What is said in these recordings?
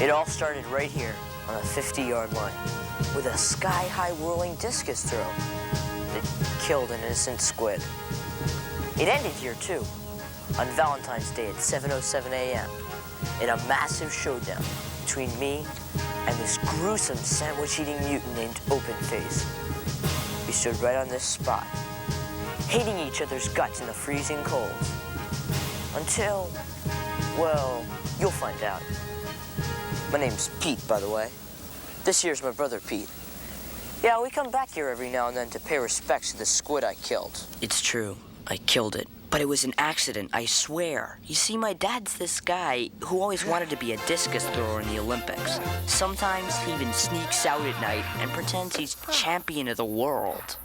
It all started right here on the 50-yard line with a sky-high whirling discus throw that killed an innocent squid. It ended here, too, on Valentine's Day at 7:07 a.m. in a massive showdown between me and this gruesome sandwich-eating mutant named Open-Face. We stood right on this spot, hating each other's guts in the freezing cold. Until, well, you'll find out. My name's Pete, by the way. This here's my brother, Pete. Yeah, we come back here every now and then to pay respects to the squid I killed. It's true. I killed it. But it was an accident, I swear. You see, my dad's this guy who always wanted to be a discus thrower in the Olympics. Sometimes he even sneaks out at night and pretends he's champion of the world.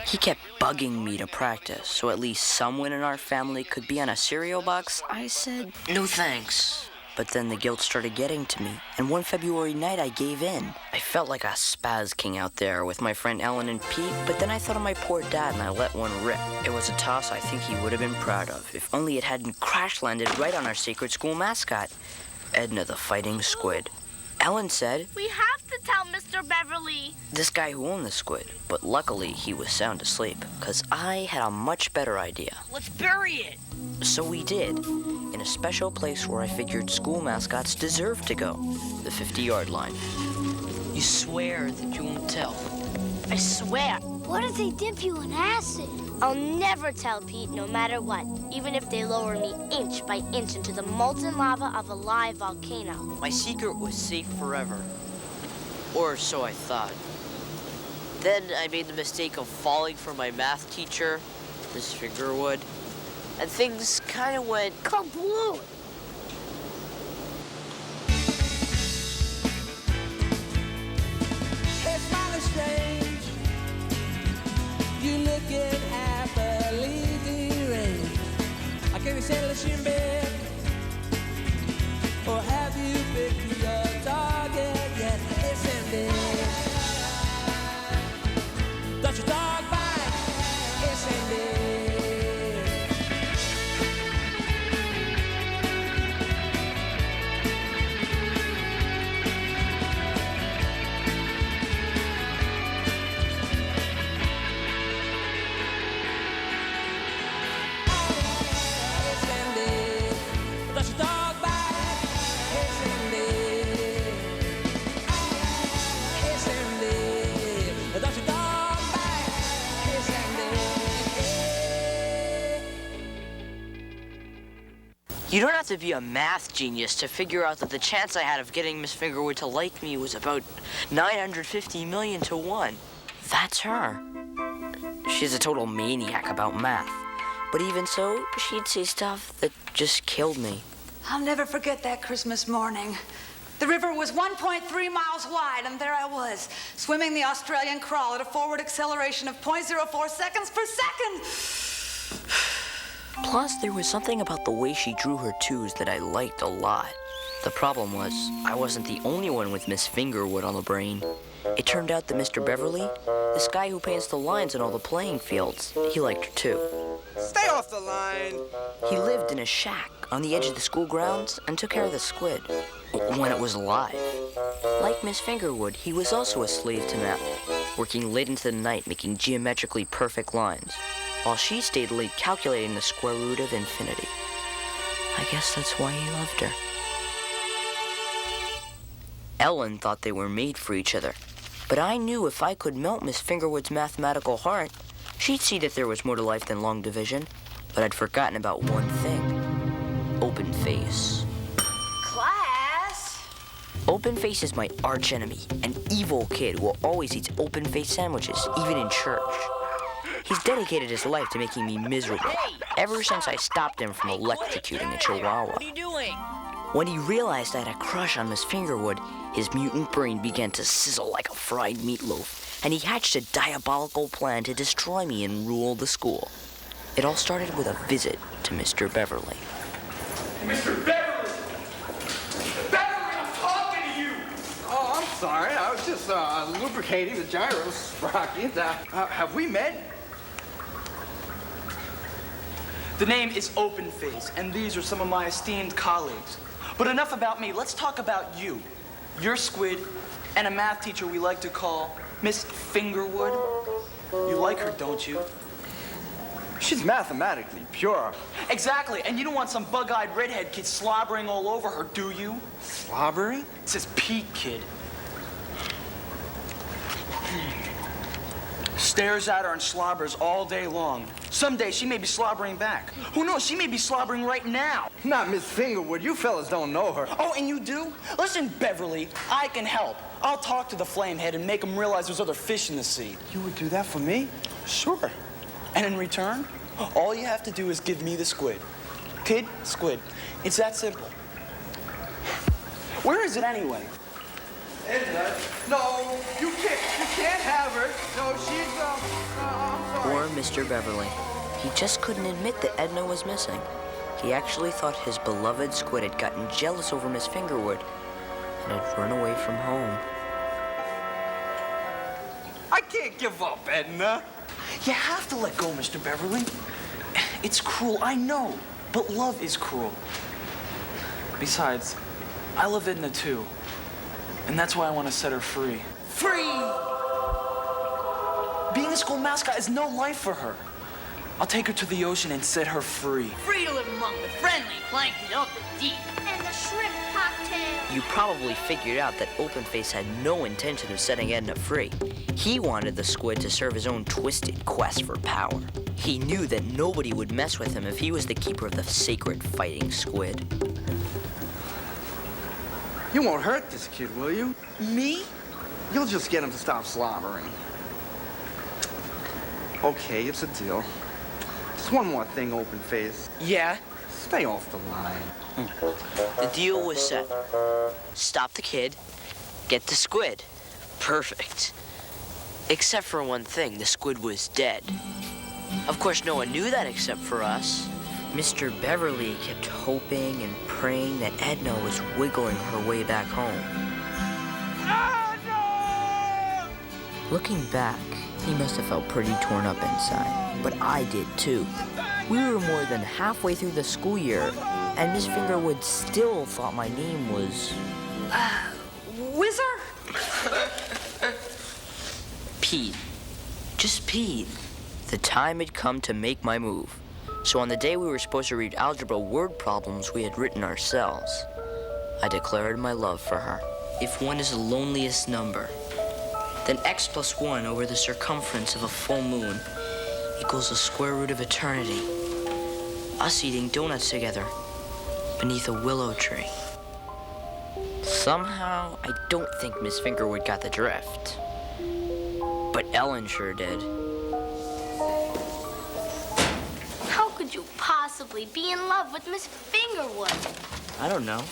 He kept bugging me to practice, so at least someone in our family could be on a cereal box. I said, no thanks. But then the guilt started getting to me, and one February night I gave in. I felt like a spaz king out there with my friend Ellen and Pete, but then I thought of my poor dad and I let one rip. It was a toss I think he would have been proud of, if only it hadn't crash-landed right on our sacred school mascot, Edna the Fighting Squid. Ellen said, we have to tell Mr. Beverly. This guy who owned the squid, but luckily he was sound asleep, because I had a much better idea. Let's bury it. So we did, in a special place where I figured school mascots deserved to go, the 50-yard line. You swear that you won't tell? I swear. What if they dip you in acid? I'll never tell, Pete, no matter what, even if they lower me inch by inch into the molten lava of a live volcano. My secret was safe forever. Or so I thought. Then I made the mistake of falling for my math teacher, Miss Fingerwood, and things kind of went Kablooey! It's mighty strange. You looking happily deranged. I can't be settled in bed. Or have you picked your target yet? It's ended. Don't your dog bite? It's ended. You don't have to be a math genius to figure out that the chance I had of getting Miss Fingerwood to like me was about 950 million to 1. That's her. She's a total maniac about math. But even so, she'd say stuff that just killed me. I'll never forget that Christmas morning. The river was 1.3 miles wide, and there I was, swimming the Australian crawl at a forward acceleration of 0.04 seconds per second. Plus, there was something about the way she drew her twos that I liked a lot. The problem was, I wasn't the only one with Miss Fingerwood on the brain. It turned out that Mr. Beverly, this guy who paints the lines on all the playing fields, he liked her too. Stay off the line! He lived in a shack on the edge of the school grounds and took care of the squid when it was alive. Like Miss Fingerwood, he was also a slave to math, working late into the night making geometrically perfect lines, while she stayed late calculating the square root of infinity. I guess that's why he loved her. Ellen thought they were made for each other, but I knew if I could melt Miss Fingerwood's mathematical heart, she'd see that there was more to life than long division. But I'd forgotten about one thing. Open-Face. Class? Open-Face is my archenemy, an evil kid who always eats open-face sandwiches, even in church. He's dedicated his life to making me miserable, ever since I stopped him from electrocuting a chihuahua. What are you doing? When he realized I had a crush on Miss Fingerwood, his mutant brain began to sizzle like a fried meatloaf, and he hatched a diabolical plan to destroy me and rule the school. It all started with a visit to Mr. Beverly. Mr. Beverly! Beverly, I'm talking to you! Oh, I'm sorry. I was just lubricating the gyro sprockets. Have we met? The name is Open-Face, and these are some of my esteemed colleagues. But enough about me. Let's talk about you. You're Squid, and a math teacher we like to call Miss Fingerwood. You like her, don't you? She's mathematically pure. Exactly, and you don't want some bug-eyed redhead kid slobbering all over her, do you? Slobbering? It says Pete, kid. Stares at her and slobbers all day long. Someday she may be slobbering back. Who knows, she may be slobbering right now. Not Miss Fingerwood. You fellas don't know her. Oh, and you do? Listen, Beverly, I can help. I'll talk to the flamehead and make him realize there's other fish in the sea. You would do that for me? Sure. And in return, all you have to do is give me the squid. Kid, squid. It's that simple. Where is it anyway? Edna, no, you can't have her. No, she's, I'm sorry. Poor Mr. Beverly. He just couldn't admit that Edna was missing. He actually thought his beloved squid had gotten jealous over Miss Fingerwood and had run away from home. I can't give up, Edna. You have to let go, Mr. Beverly. It's cruel, I know, but love is cruel. Besides, I love Edna too, and that's why I want to set her free. Free! Being a school mascot is no life for her. I'll take her to the ocean and set her free. Free to live among the friendly plankton of the deep. And the shrimp cocktail. You probably figured out that Openface had no intention of setting Edna free. He wanted the squid to serve his own twisted quest for power. He knew that nobody would mess with him if he was the keeper of the sacred fighting squid. You won't hurt this kid, will you? Me? You'll just get him to stop slobbering. Okay, it's a deal. Just one more thing, Openface. Yeah? Stay off the line. The deal was set. Stop the kid, get the squid. Perfect. Except for one thing, the squid was dead. Of course, no one knew that except for us. Mr. Beverly kept hoping and praying that Edna was wiggling her way back home. Looking back, he must have felt pretty torn up inside, but I did too. We were more than halfway through the school year, and Miss Fingerwood still thought my name was... Whizzer? Pete. Just Pete. The time had come to make my move. So on the day we were supposed to read algebra word problems we had written ourselves, I declared my love for her. If 1 is the loneliest number, then x plus 1 over the circumference of a full moon equals the square root of eternity. Us eating donuts together beneath a willow tree. Somehow, I don't think Miss Fingerwood got the drift. But Ellen sure did. How could you possibly be in love with Miss Fingerwood? I don't know.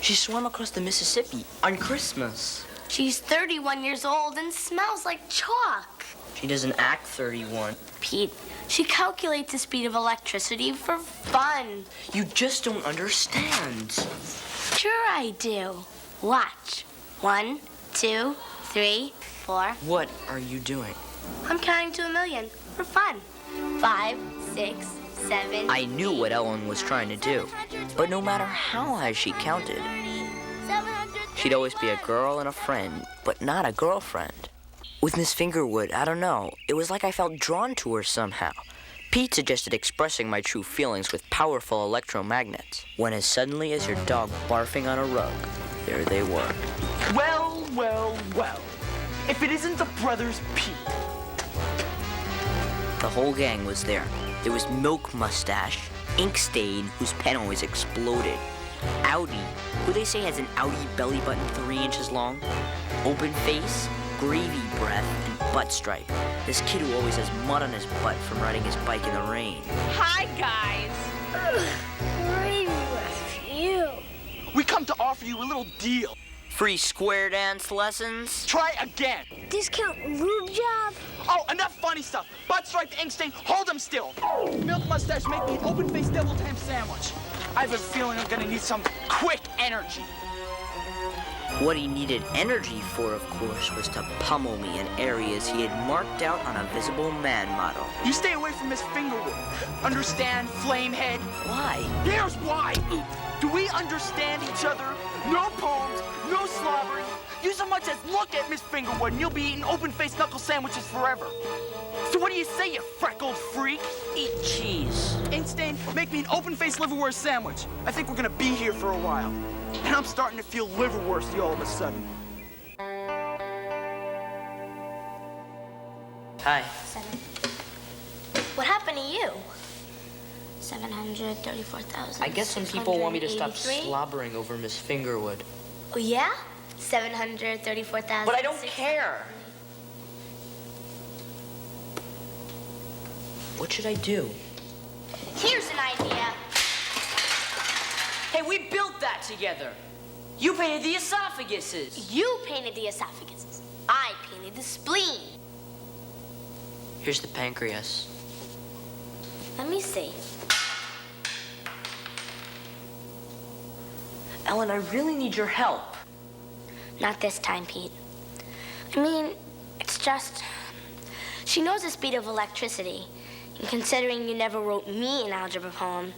She swam across the Mississippi on Christmas. She's 31 years old and smells like chalk. She doesn't act 31. Pete, she calculates the speed of electricity for fun. You just don't understand. Sure I do. Watch. 1, 2, 3, 4. What are you doing? I'm counting to 1,000,000 for fun. 5, 6, 7. I knew what Ellen was trying to do, but no matter how high she counted, she'd always be a girl and a friend, but not a girlfriend. With Miss Fingerwood, I don't know, it was like I felt drawn to her somehow. Pete suggested expressing my true feelings with powerful electromagnets, when as suddenly as your dog barfing on a rug, there they were. Well, well, well. If it isn't the brothers Pete. The whole gang was there. There was Milk Mustache, Ink Stain, whose pen always exploded, Audi, who they say has an Audi belly button 3 inches long, Open Face, Gravy Breath, and Butt Stripe, this kid who always has mud on his butt from riding his bike in the rain. Hi, guys. Gravy breath, you. We come to offer you a little deal. Free square dance lessons? Try again. Discount lube job. Oh, enough funny stuff. Butt Stripe, Ink Stain, hold them still. Milk Mustache, make me an open-faced deviled ham sandwich. I have a feeling I'm gonna need some quick energy. What he needed energy for, of course, was to pummel me in areas he had marked out on a visible man model. You stay away from Miss Fingerwood. Understand, flamehead? Why? Here's why. Do we understand each other? No poems, no slobbering. You so much as look at Miss Fingerwood and you'll be eating open-faced knuckle sandwiches forever. So what do you say, you freckled freak? Eat cheese. Einstein, make me an open-faced liverwurst sandwich. I think we're gonna be here for a while. And I'm starting to feel liverwursty all of a sudden. Hi. 7. What happened to you? 734,000. I guess some people want me to stop slobbering over Miss Fingerwood. Oh, yeah? 734,000. But I don't care. What should I do? Here's an idea. Hey, we built that together. You painted the esophaguses. You painted the esophaguses. I painted the spleen. Here's the pancreas. Let me see. Ellen, I really need your help. Not this time, Pete. I mean, it's just... She knows the speed of electricity. And considering you never wrote me an algebra poem,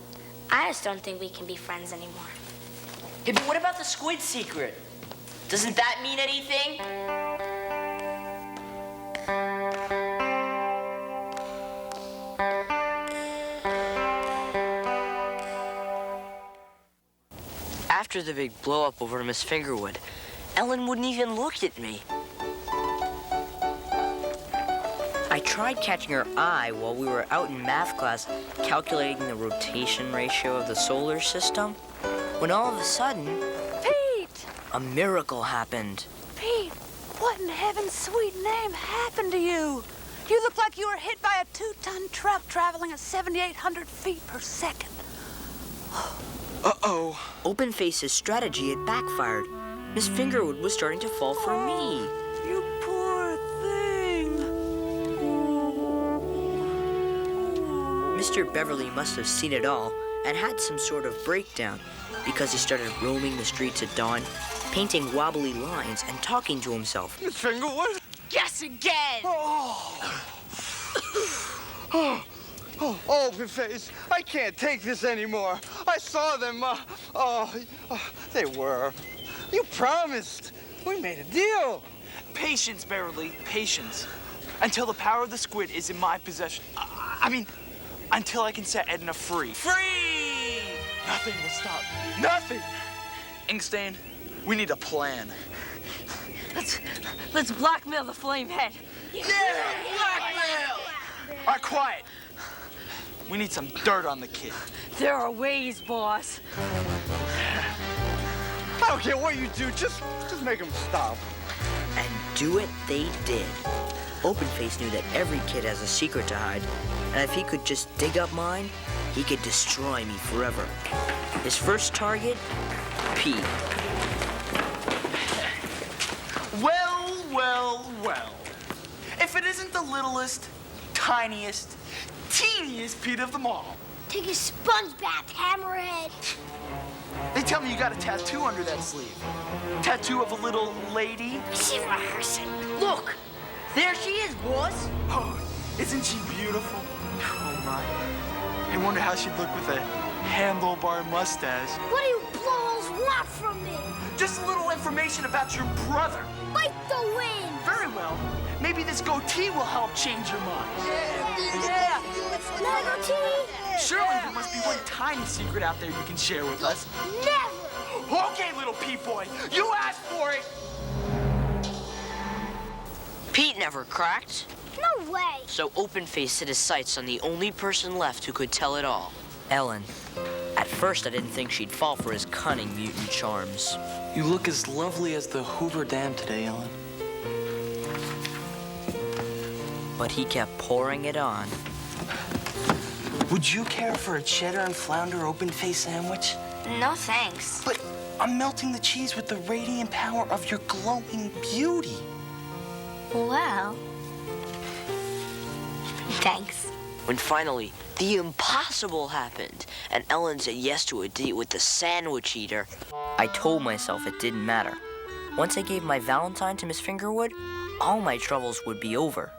I just don't think we can be friends anymore. Hey, but what about the squid secret? Doesn't that mean anything? After the big blow-up over Miss Fingerwood, Ellen wouldn't even look at me. I tried catching her eye while we were out in math class calculating the rotation ratio of the solar system, when all of a sudden, Pete! a miracle happened. Pete, what in heaven's sweet name happened to you? You look like you were hit by a 2-ton truck traveling at 7,800 feet per second. Uh-oh. Open-Face's strategy had backfired. Miss Fingerwood was starting to fall for me. You poor thing. Mr. Beverly must have seen it all and had some sort of breakdown because he started roaming the streets at dawn, painting wobbly lines and talking to himself. Miss Fingerwood? Guess again. Open face. I can't take this anymore. I saw them. They were. You promised. We made a deal. Patience, Beverly, patience. Until the power of the squid is in my possession. I mean, until I can set Edna free. Free! Nothing will stop. Nothing! Inkstein, we need a plan. Let's blackmail the flame head. Yeah! Blackmail! All right, quiet. We need some dirt on the kid. There are ways, boss. I don't care what you do. Just make them stop. And do it they did. Open-Face knew that every kid has a secret to hide, and if he could just dig up mine, he could destroy me forever. His first target, Pete. Well, well, well. If it isn't the littlest, tiniest, teeniest Pete of them all. Take a sponge bath, hammerhead. They tell me you got a tattoo under that sleeve. Tattoo of a little lady. She's rehearsing. Look, there she is, boss. Oh, isn't she beautiful? Oh my. I wonder how she'd look with a handlebar mustache. What do you blowholes want from me? Just a little information about your brother. Like the wind. Very well. Maybe this goatee will help change your mind. Yeah. Never tea. Surely there must be one tiny secret out there you can share with us. Never. Okay, little Pete boy, you asked for it. Pete never cracked. No way. So Open-Face set his sights on the only person left who could tell it all, Ellen. At first, I didn't think she'd fall for his cunning mutant charms. You look as lovely as the Hoover Dam today, Ellen. But he kept pouring it on. Would you care for a cheddar and flounder open-face sandwich? No thanks. But I'm melting the cheese with the radiant power of your glowing beauty. Well, thanks. When finally, the impossible happened, and Ellen said yes to a date with the sandwich eater, I told myself it didn't matter. Once I gave my Valentine to Miss Fingerwood, all my troubles would be over.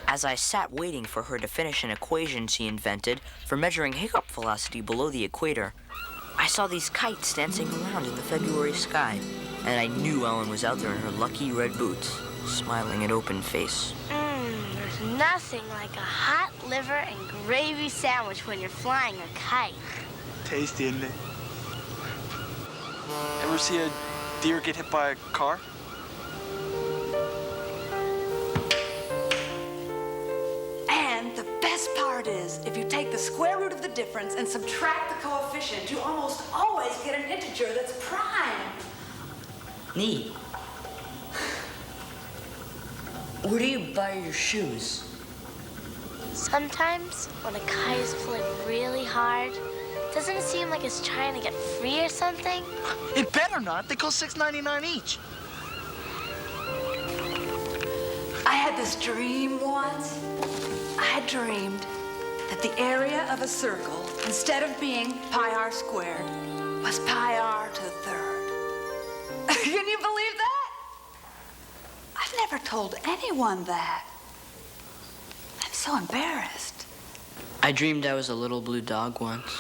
As I sat waiting for her to finish an equation she invented for measuring hiccup velocity below the equator, I saw these kites dancing around in the February sky, and I knew Ellen was out there in her lucky red boots, smiling at open face. There's nothing like a hot liver and gravy sandwich when you're flying a kite. Tasty, isn't it? Ever see a deer get hit by a car? And the best part is, if you take the square root of the difference and subtract the coefficient, you almost always get an integer that's prime. Neat. Where do you buy your shoes? Sometimes, when a kite is pulling really hard, doesn't it seem like it's trying to get free or something? It better not. They cost $6.99 each. I had this dream once. I had dreamed that the area of a circle, instead of being pi r squared, was pi r to the third. Can you believe that? I've never told anyone that. I'm so embarrassed. I dreamed I was a little blue dog once.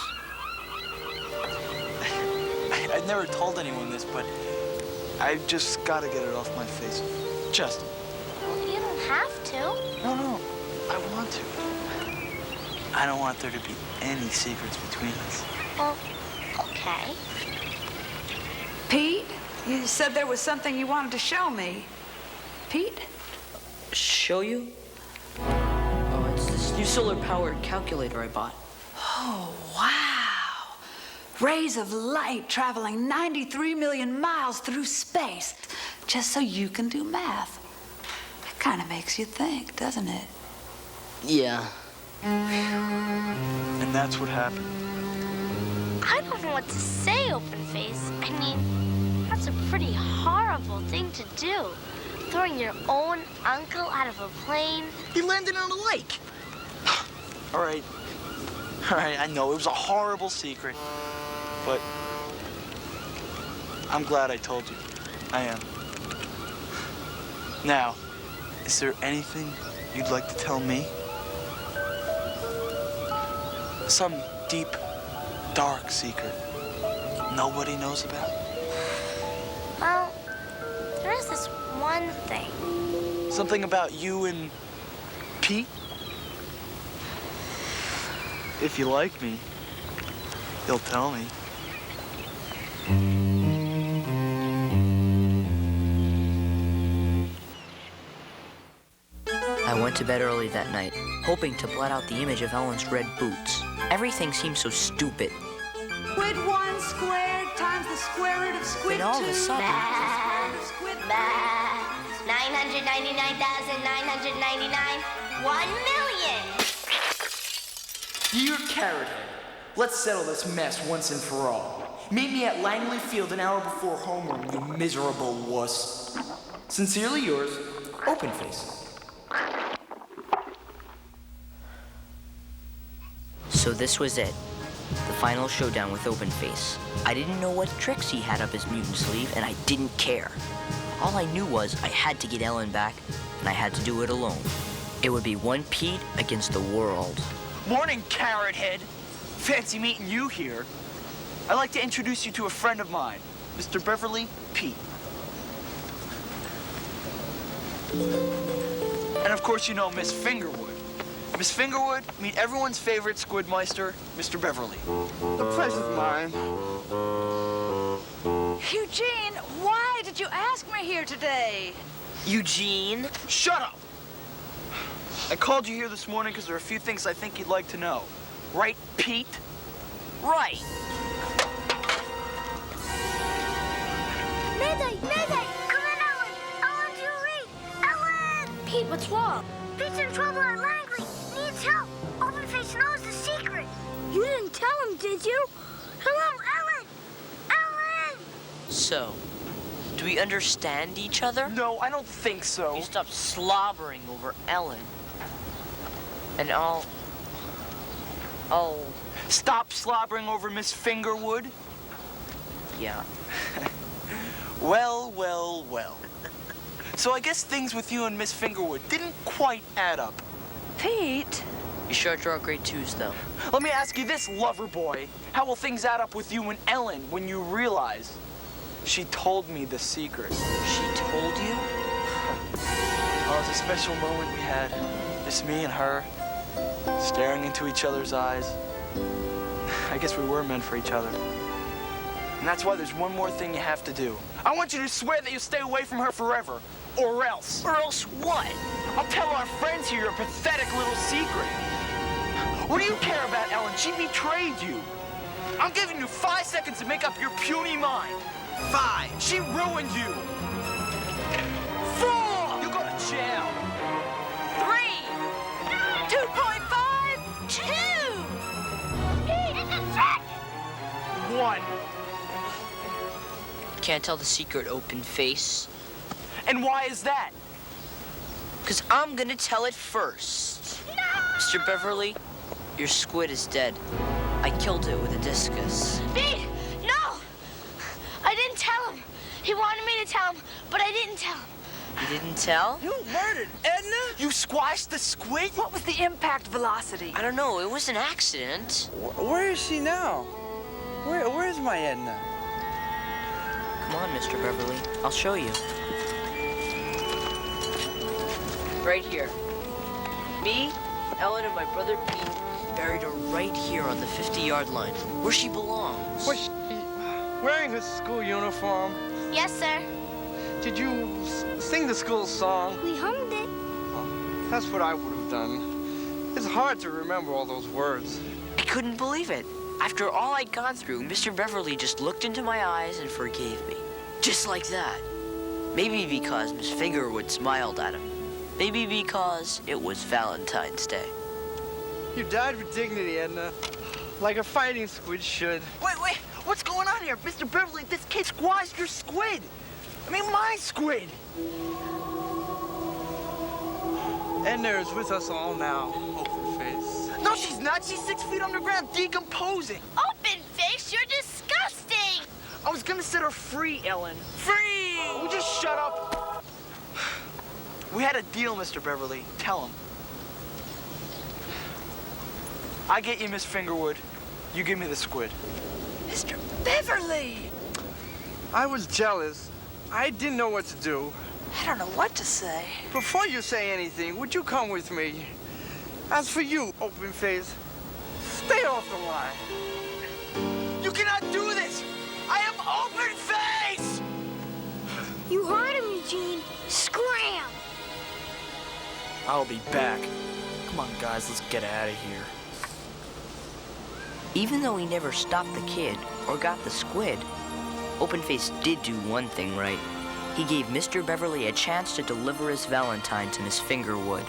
I've never told anyone this, but I've just got to get it off my face. Just. Well, you don't have to. No. I want to. I don't want there to be any secrets between us. Well, okay. Pete, you said there was something you wanted to show me. Pete? Show you? Oh, it's this new solar-powered calculator I bought. Oh, wow. Rays of light traveling 93 million miles through space just so you can do math. It kind of makes you think, doesn't it? Yeah. And that's what happened. I don't know what to say, Open Face. I mean, that's a pretty horrible thing to do. Throwing your own uncle out of a plane. He landed on a lake. All right, I know it was a horrible secret, but I'm glad I told you. I am. Now, is there anything you'd like to tell me? Some deep, dark secret nobody knows about? Well, there is this one thing. Something about you and Pete? If you like me, you'll tell me. I went to bed early that night, hoping to blot out the image of Ellen's red boots. Everything seemed so stupid. Squid 1 squared times the square root of squid 2 Then all of a sudden- times the square root of squid 3. 999,999. 1 million. Dear Carrot Head, let's settle this mess once and for all. Meet me at Langley Field an hour before homeroom, you miserable wuss. Sincerely yours, Open Face. So this was it. The final showdown with Open Face. I didn't know what tricks he had up his mutant sleeve, and I didn't care. All I knew was I had to get Ellen back, and I had to do it alone. It would be one Pete against the world. Morning, Carrot Head. Fancy meeting you here. I'd like to introduce you to a friend of mine, Mr. Beverly Pete. And of course you know Miss Fingerwood. Miss Fingerwood, meet everyone's favorite Squidmeister, Mr. Beverly. The pleasure's mine. Eugene, why did you ask me here today? Eugene? Shut up! I called you here this morning because there are a few things I think you'd like to know. Right, Pete? Right. Mayday! Mayday! Come in, Ellen! Ellen, Julie! Ellen! Pete, what's wrong? Pete's in trouble at Langley. Needs help. Openface knows the secret. You didn't tell him, did you? Hello, Ellen! Ellen! So, do we understand each other? No, I don't think so. You stop slobbering over Ellen. And I'll... Stop slobbering over Miss Fingerwood? Yeah. Well. So I guess things with you and Miss Fingerwood didn't quite add up. Pete, You sure draw grade 2s, though. Let me ask you this, lover boy. How will things add up with you and Ellen when you realize she told me the secret? She told you? Oh, it was a special moment we had. Just me and her, staring into each other's eyes. I guess we were meant for each other. And that's why there's one more thing you have to do. I want you to swear that you'll stay away from her forever. Or else. Or else what? I'll tell our friends here your pathetic little secret. What do you care about, Ellen? She betrayed you. I'm giving you 5 seconds to make up your puny mind. 5. She ruined you. 4. You go to jail. 3, 2.5, 2. It's a trick! 1. Can't tell the secret, open face. And why is that? Because I'm gonna tell it first. No! Mr. Beverly, your squid is dead. I killed it with a discus. Pete! No! I didn't tell him. He wanted me to tell him, but I didn't tell him. You didn't tell? You murdered Edna? You squashed the squid? What was the impact velocity? I don't know. It was an accident. Where is she now? Where's my Edna? Come on, Mr. Beverly. I'll show you. Right here. Me, Ellen, and my brother Pete buried her right here on the 50-yard line, where she belongs. Was she wearing her school uniform? Yes, sir. Did you sing the school song? We hummed it. That's what I would have done. It's hard to remember all those words. I couldn't believe it. After all I'd gone through, Mr. Beverly just looked into my eyes and forgave me. Just like that. Maybe because Miss Fingerwood smiled at him. Maybe because it was Valentine's Day. You died with dignity, Edna. Like a fighting squid should. Wait. What's going on here? Mr. Beverly, this kid squashed your squid. I mean, my squid. Edna is with us all now, open face. No, she's not. She's 6 feet underground, decomposing. Open face, you're disgusting! I was gonna set her free, Ellen. Free! Would you shut up? We had a deal, Mr. Beverly. Tell him. I get you Miss Fingerwood. You give me the squid. Mr. Beverly! I was jealous. I didn't know what to do. I don't know what to say. Before you say anything, would you come with me? As for you, open face, stay off the line. You cannot do this! I am open face! You heard him, Eugene. Scram! I'll be back. Come on, guys, let's get out of here. Even though he never stopped the kid or got the squid, Openface did do one thing right. He gave Mr. Beverly a chance to deliver his Valentine to Miss Fingerwood.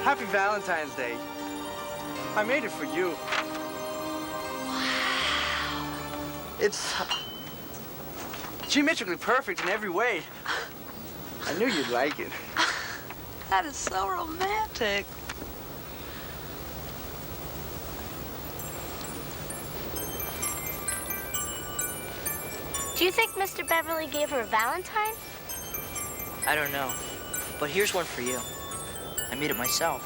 Happy Valentine's Day. I made it for you. It's geometrically perfect in every way. I knew you'd like it. That is so romantic. Do you think Mr. Beverly gave her a Valentine? I don't know, but here's one for you. I made it myself.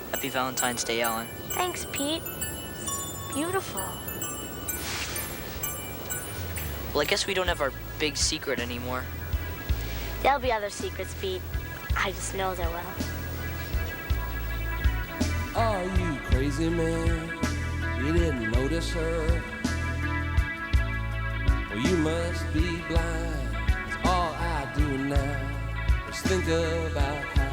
Happy Valentine's Day, Ellen. Thanks, Pete. Beautiful. Well, I guess we don't have our big secret anymore. There'll be other secrets, Pete. I just know there will. Are you crazy, man? You didn't notice her? Well, you must be blind. 'Cause all I do now is think about how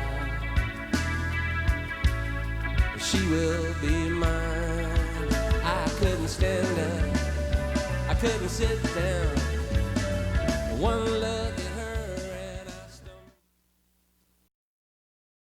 she will be mine. I couldn't stand up, I couldn't sit down. One look